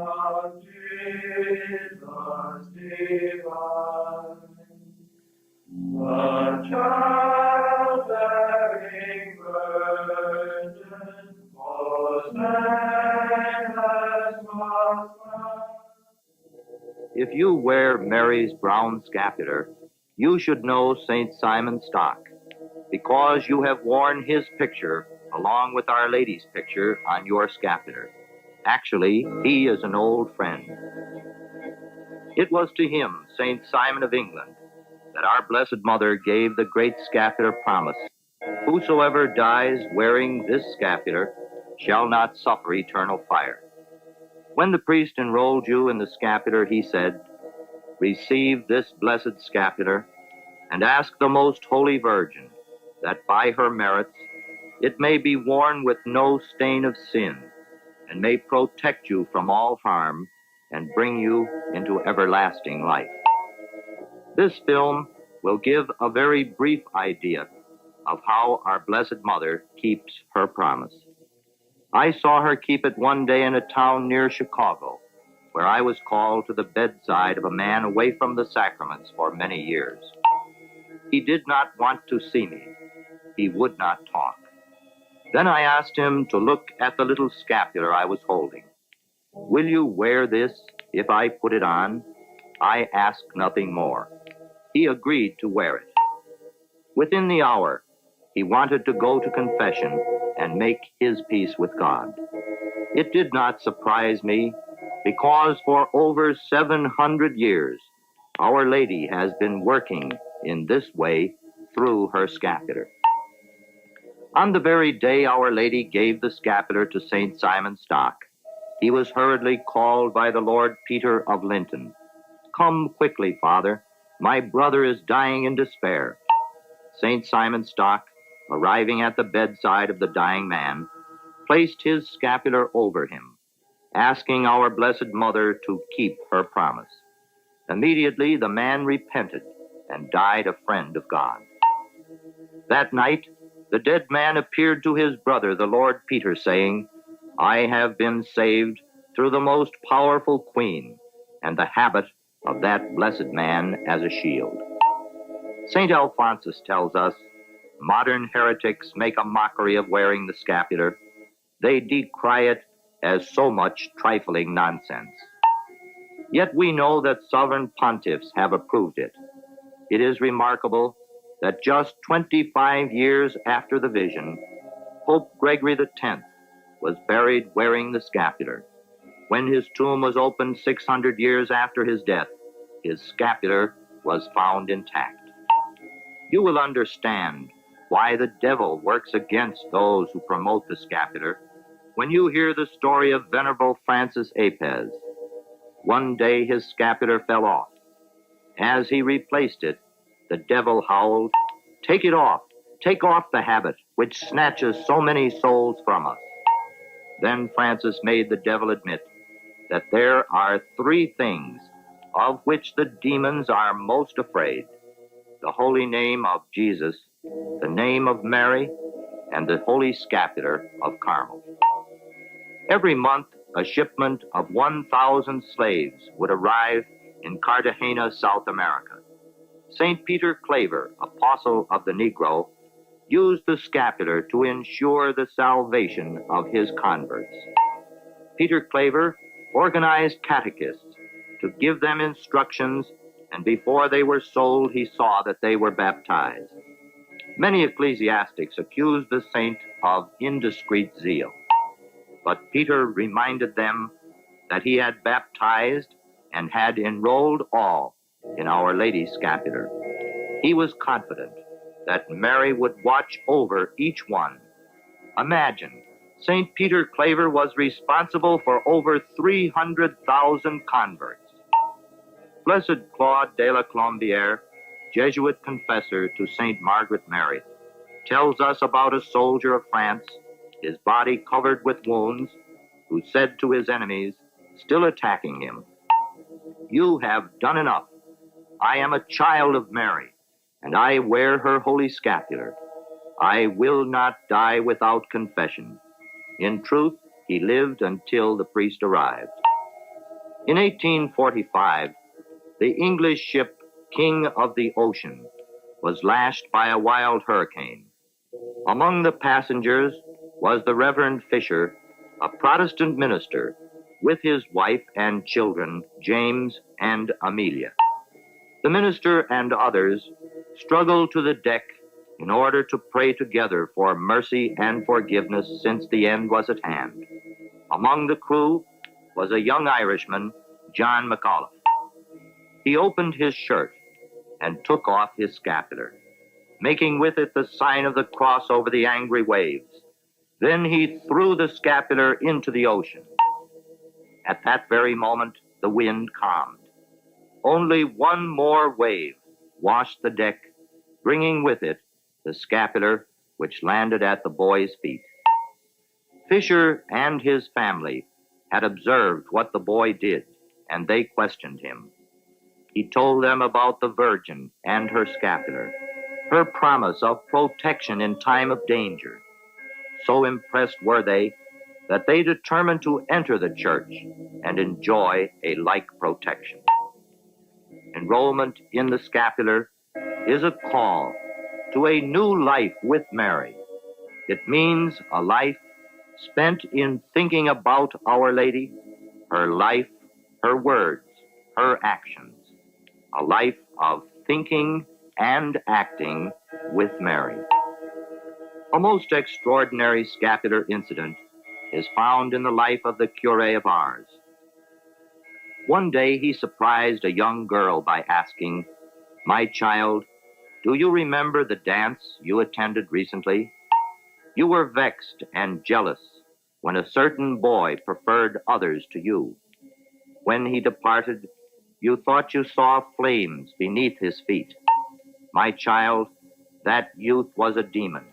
of Jesus divine, the child-bearing Virgin, most blameless was found. If you wear Mary's brown scapular, you should know St. Simon Stock, because you have worn his picture along with Our Lady's picture on your scapular. Actually, he is an old friend. It was to him, St. Simon of England, that our Blessed Mother gave the great scapular promise: whosoever dies wearing this scapular shall not suffer eternal fire. When the priest enrolled you in the scapular, he said, "Receive this blessed scapular and ask the Most Holy Virgin that by her merits it may be worn with no stain of sin and may protect you from all harm and bring you into everlasting life." This film will give a very brief idea of how our Blessed Mother keeps her promise. I saw her keep it one day in a town near Chicago, where I was called to the bedside of a man away from the sacraments for many years. He did not want to see me. He would not talk. Then I asked him to look at the little scapular I was holding. "Will you wear this if I put it on?" I asked nothing more. He agreed to wear it. Within the hour, he wanted to go to confession and make his peace with God. It did not surprise me, because for over 700 years, Our Lady has been working in this way through her scapular. On the very day Our Lady gave the scapular to St. Simon Stock, he was hurriedly called by the Lord Peter of Linton. "Come quickly, Father. My brother is dying in despair." St. Simon Stock, arriving at the bedside of the dying man, placed his scapular over him, asking our Blessed Mother to keep her promise. Immediately the man repented and died a friend of God. That night, the dead man appeared to his brother, the Lord Peter, saying, "I have been saved through the most powerful queen and the habit of that blessed man as a shield." St. Alphonsus tells us, "Modern heretics make a mockery of wearing the scapular. They decry it as so much trifling nonsense." Yet we know that sovereign pontiffs have approved it. It is remarkable that just 25 years after the vision, Pope Gregory X was buried wearing the scapular. When his tomb was opened 600 years after his death, his scapular was found intact. You will understand why the devil works against those who promote the scapular when you hear the story of Venerable Francis Apes. One day his scapular fell off. As he replaced it, the devil howled, "Take it off! Take off the habit which snatches so many souls from us." Then Francis made the devil admit that there are three things of which the demons are most afraid: the holy name of Jesus, the name of Mary, and the holy scapular of Carmo. Every month, a shipment of 1,000 slaves would arrive in Cartagena, South America. St. Peter Claver, apostle of the Negro, used the scapular to ensure the salvation of his converts. Peter Claver organized catechists to give them instructions, and before they were sold, he saw that they were baptized. Many ecclesiastics accused the saint of indiscreet zeal, but Peter reminded them that he had baptized and had enrolled all in Our Lady's scapular. He was confident that Mary would watch over each one. Imagine, St. Peter Claver was responsible for over 300,000 converts. Blessed Claude de la Colombière, Jesuit confessor to St. Margaret Mary, tells us about a soldier of France, his body covered with wounds, who said to his enemies, still attacking him, "You have done enough. I am a child of Mary, and I wear her holy scapular. I will not die without confession." In truth, he lived until the priest arrived. In 1845, the English ship King of the Ocean was lashed by a wild hurricane. Among the passengers was the Reverend Fisher, a Protestant minister, with his wife and children, James and Amelia. The minister and others struggled to the deck in order to pray together for mercy and forgiveness, since the end was at hand. Among the crew was a young Irishman, John McAuliffe. He opened his shirt and took off his scapular, making with it the sign of the cross over the angry waves. Then he threw the scapular into the ocean. At that very moment, the wind calmed. Only one more wave washed the deck, bringing with it the scapular, which landed at the boy's feet. Fisher and his family had observed what the boy did, and they questioned him. He told them about the Virgin and her scapular, her promise of protection in time of danger. So impressed were they that they determined to enter the church and enjoy a like protection. Enrollment in the scapular is a call to a new life with Mary. It means a life spent in thinking about Our Lady, her life, her words, her actions. A life of thinking and acting with Mary. A most extraordinary scapular incident is found in the life of the curé of Ars. One day he surprised a young girl by asking, "My child, do you remember the dance you attended recently? You were vexed and jealous when a certain boy preferred others to you. When he departed, you thought you saw flames beneath his feet. My child, that youth was a demon.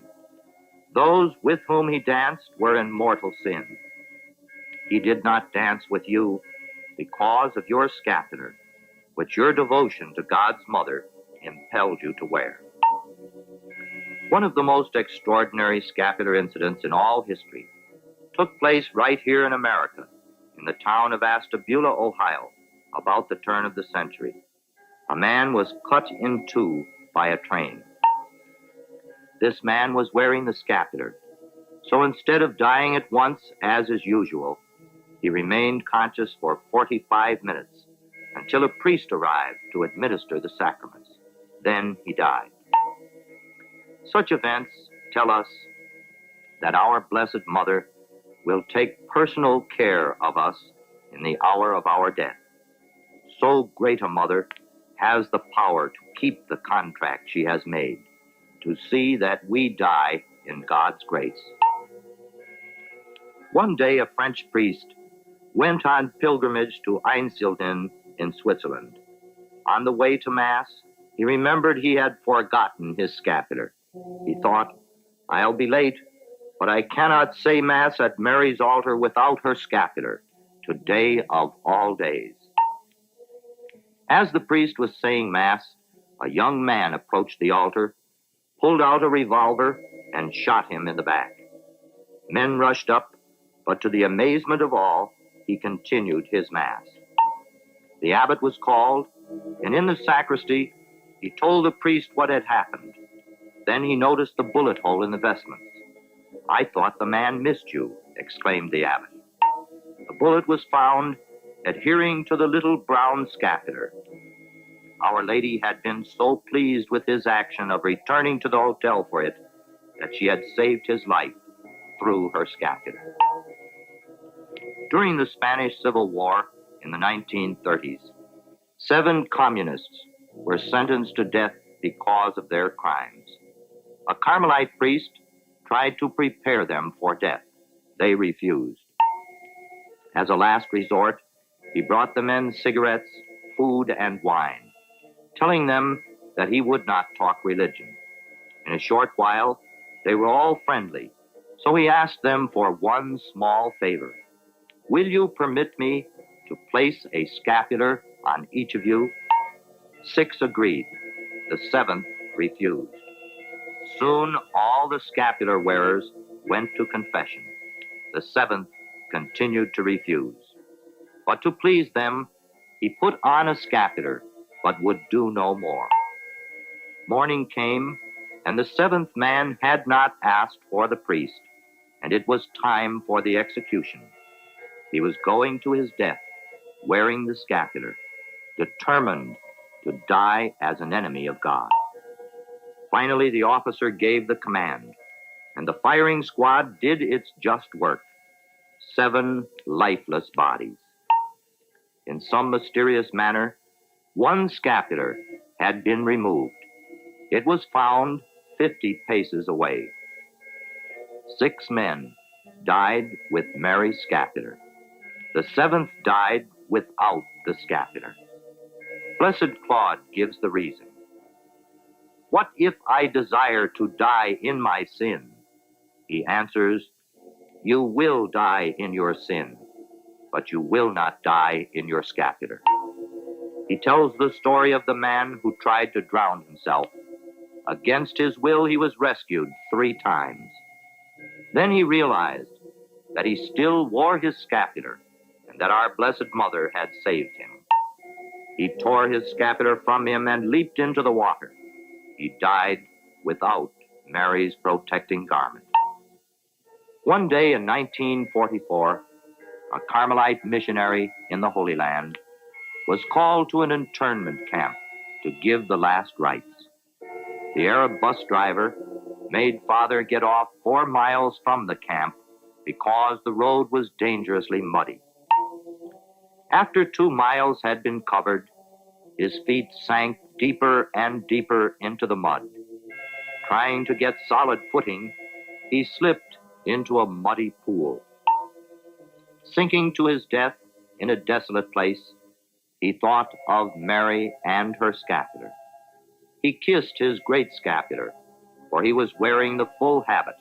Those with whom he danced were in mortal sin. He did not dance with you because of your scapular, which your devotion to God's mother impelled you to wear." One of the most extraordinary scapular incidents in all history took place right here in America, in the town of Ashtabula, Ohio, about the turn of the century. A man was cut in two by a train. This man was wearing the scapular, so instead of dying at once, as is usual, he remained conscious for 45 minutes until a priest arrived to administer the sacraments. Then he died. Such events tell us that our Blessed Mother will take personal care of us in the hour of our death. So great a mother has the power to keep the contract she has made, to see that we die in God's grace. One day a French priest went on pilgrimage to Einsiedeln in Switzerland. On the way to Mass, he remembered he had forgotten his scapular. He thought, "I'll be late, but I cannot say Mass at Mary's altar without her scapular, today of all days." As the priest was saying Mass, a young man approached the altar, pulled out a revolver, and shot him in the back. Men rushed up, but to the amazement of all, he continued his Mass. The abbot was called, and in the sacristy, he told the priest what had happened. Then he noticed the bullet hole in the vestments. "I thought the man missed you," exclaimed the abbot. The bullet was found adhering to the little brown scapular. Our Lady had been so pleased with his action of returning to the hotel for it that she had saved his life through her scapular. During the Spanish Civil War in the 1930s, 7 communists were sentenced to death because of their crimes. A Carmelite priest tried to prepare them for death. They refused. As a last resort, he brought the men cigarettes, food, and wine, telling them that he would not talk religion. In a short while, they were all friendly, so he asked them for one small favor. "Will you permit me to place a scapular on each of you?" 6 agreed. The 7th refused. Soon all the scapular wearers went to confession. The 7th continued to refuse. But to please them, he put on a scapular, but would do no more. Morning came, and the seventh man had not asked for the priest, and it was time for the execution. He was going to his death, wearing the scapular, determined to die as an enemy of God. Finally, the officer gave the command, and the firing squad did its just work. 7 lifeless bodies. In some mysterious manner, one scapular had been removed. It was found 50 paces away. 6 men died with Mary's scapular. The 7th died without the scapular. Blessed Claude gives the reason. What if I desire to die in my sin? He answers, you will die in your sin, but you will not die in your scapular. He tells the story of the man who tried to drown himself. Against his will, he was rescued 3 times. Then he realized that he still wore his scapular and that our Blessed Mother had saved him. He tore his scapular from him and leaped into the water. He died without Mary's protecting garment. One day in 1944, a Carmelite missionary in the Holy Land was called to an internment camp to give the last rites. The Arab bus driver made Father get off 4 miles from the camp because the road was dangerously muddy. After 2 miles had been covered, his feet sank deeper and deeper into the mud. Trying to get solid footing, he slipped into a muddy pool. Sinking to his death in a desolate place, he thought of Mary and her scapular. He kissed his great scapular, for he was wearing the full habit,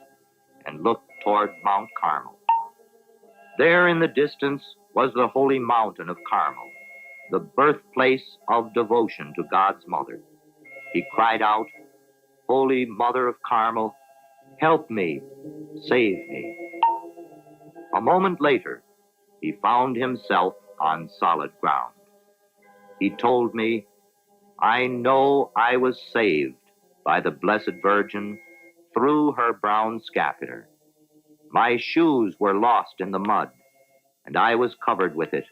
and looked toward Mount Carmel. There in the distance was the holy mountain of Carmel, the birthplace of devotion to God's mother. He cried out, Holy Mother of Carmel, help me, save me. A moment later, he found himself on solid ground. He told me, I know I was saved by the Blessed Virgin through her brown scapular. My shoes were lost in the mud, and I was covered with it,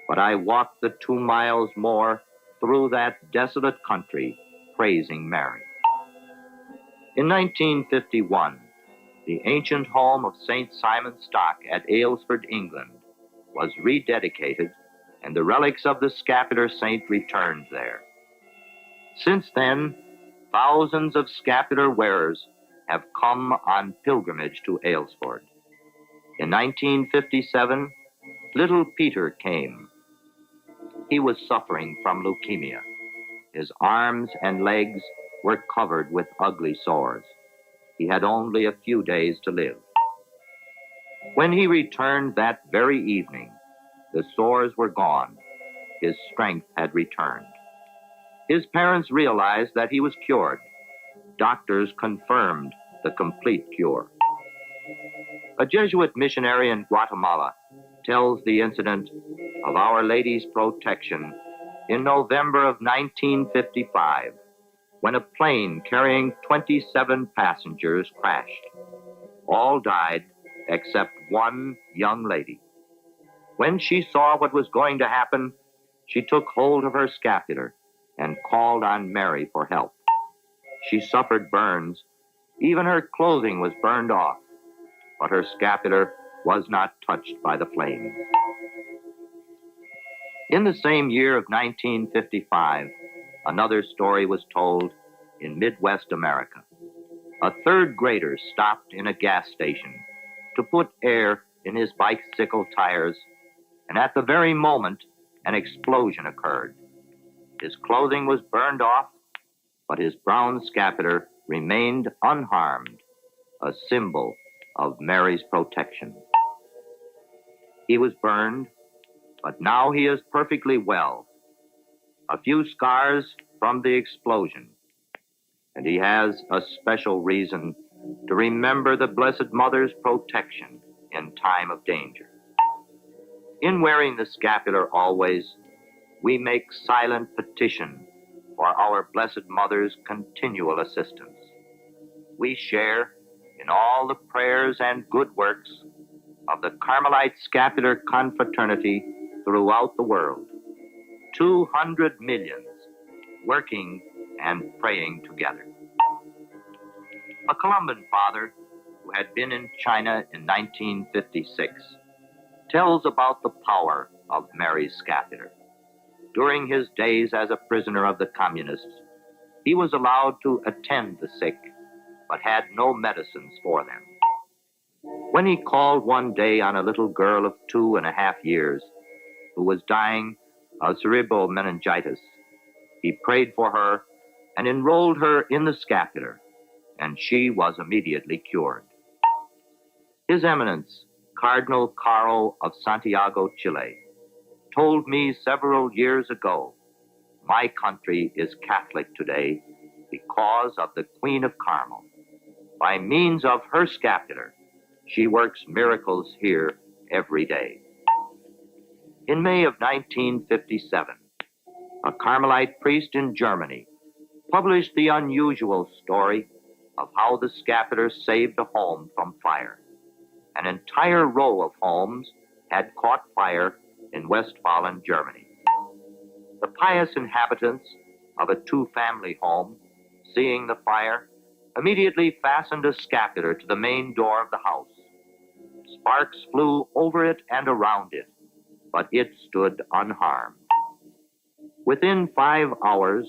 but I walked the 2 miles more through that desolate country, praising Mary. In 1951, the ancient home of St. Simon Stock at Aylesford, England, was rededicated, and the relics of the scapular saint returned there. Since then, thousands of scapular wearers have come on pilgrimage to Aylesford. In 1957, little Peter came. He was suffering from leukemia. His arms and legs were covered with ugly sores. He had only a few days to live. When he returned that very evening, the sores were gone. His strength had returned. His parents realized that he was cured. Doctors confirmed the complete cure. A Jesuit missionary in Guatemala tells the incident of Our Lady's protection in November of 1955, when a plane carrying 27 passengers crashed. All died except one young lady. When she saw what was going to happen, she took hold of her scapular and called on Mary for help. She suffered burns. Even her clothing was burned off, but her scapular was not touched by the flames. In the same year of 1955, another story was told in Midwest America. A third grader stopped in a gas station to put air in his bicycle tires, and at the very moment, an explosion occurred. His clothing was burned off, but his brown scapular remained unharmed, a symbol of Mary's protection. He was burned, but now he is perfectly well. A few scars from the explosion, and he has a special reason to remember the Blessed Mother's protection in time of danger. In wearing the scapular always, we make silent petition for our Blessed Mother's continual assistance. We share in all the prayers and good works of the Carmelite Scapular Confraternity throughout the world. 200 millions working and praying together. A Columban father who had been in China in 1956 tells about the power of Mary's scapular. During his days as a prisoner of the communists, he was allowed to attend the sick, but had no medicines for them. When he called one day on a little girl of 2.5 years who was dying of cerebral meningitis, he prayed for her and enrolled her in the scapular, and she was immediately cured. His Eminence, Cardinal Caro of Santiago, Chile, told me several years ago, my country is Catholic today because of the Queen of Carmo. By means of her scapular, she works miracles here every day. In May of 1957, a Carmelite priest in Germany published the unusual story of how the scapular saved a home from fire. An entire row of homes had caught fire in Westphalen, Germany. The pious inhabitants of a two-family home, seeing the fire, immediately fastened a scapular to the main door of the house. Sparks flew over it and around it, but it stood unharmed. Within 5 hours,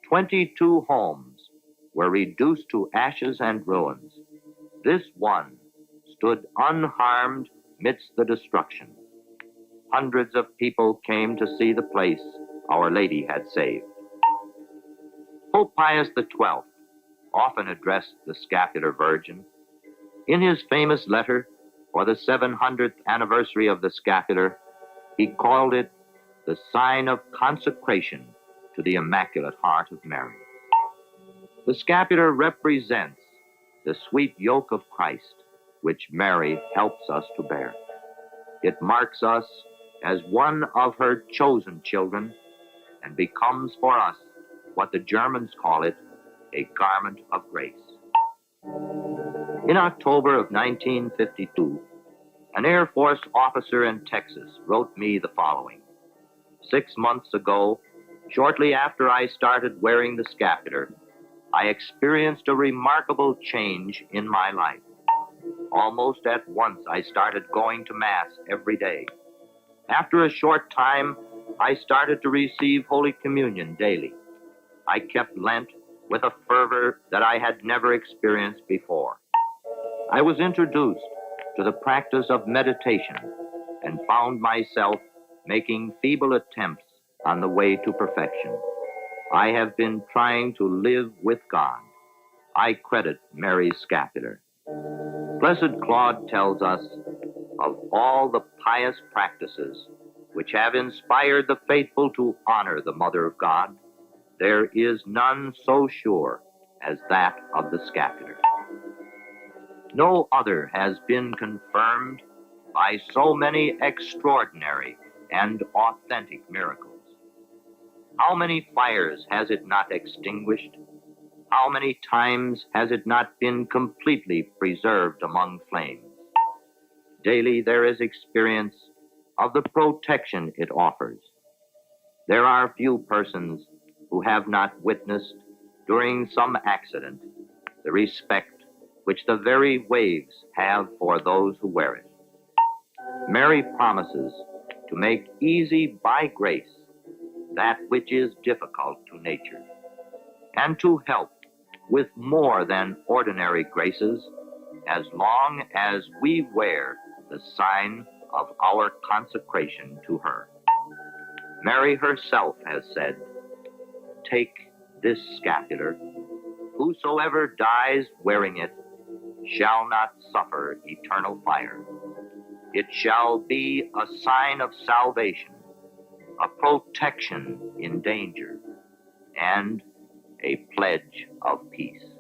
22 homes were reduced to ashes and ruins. This one stood unharmed midst the destruction. Hundreds of people came to see the place Our Lady had saved. Pope Pius XII often addressed the Scapular Virgin. In his famous letter for the 700th anniversary of the scapular, he called it the sign of consecration to the Immaculate Heart of Mary. The scapular represents the sweet yoke of Christ, which Mary helps us to bear. It marks us as one of her chosen children and becomes for us what the Germans call it, a garment of grace. In October of 1952, an Air Force officer in Texas wrote me the following. 6 months ago, shortly after I started wearing the scapular, I experienced a remarkable change in my life. Almost at once, I started going to Mass every day. After a short time, I started to receive Holy Communion daily. I kept Lent with a fervor that I had never experienced before. I was introduced to the practice of meditation and found myself making feeble attempts on the way to perfection. I have been trying to live with God. I credit Mary's scapular. Blessed Claude tells us of all the pious practices which have inspired the faithful to honor the Mother of God, there is none so sure as that of the scapular. No other has been confirmed by so many extraordinary and authentic miracles. How many fires has it not extinguished? How many times has it not been completely preserved among flames? Daily there is experience of the protection it offers. There are few persons who have not witnessed, during some accident, the respect which the very waves have for those who wear it. Mary promises to make easy by grace that which is difficult to nature, and to help with more than ordinary graces as long as we wear the sign of our consecration to her. Mary herself has said, "Take this scapular. Whosoever dies wearing it shall not suffer eternal fire. It shall be a sign of salvation, a protection in danger, and a pledge of peace."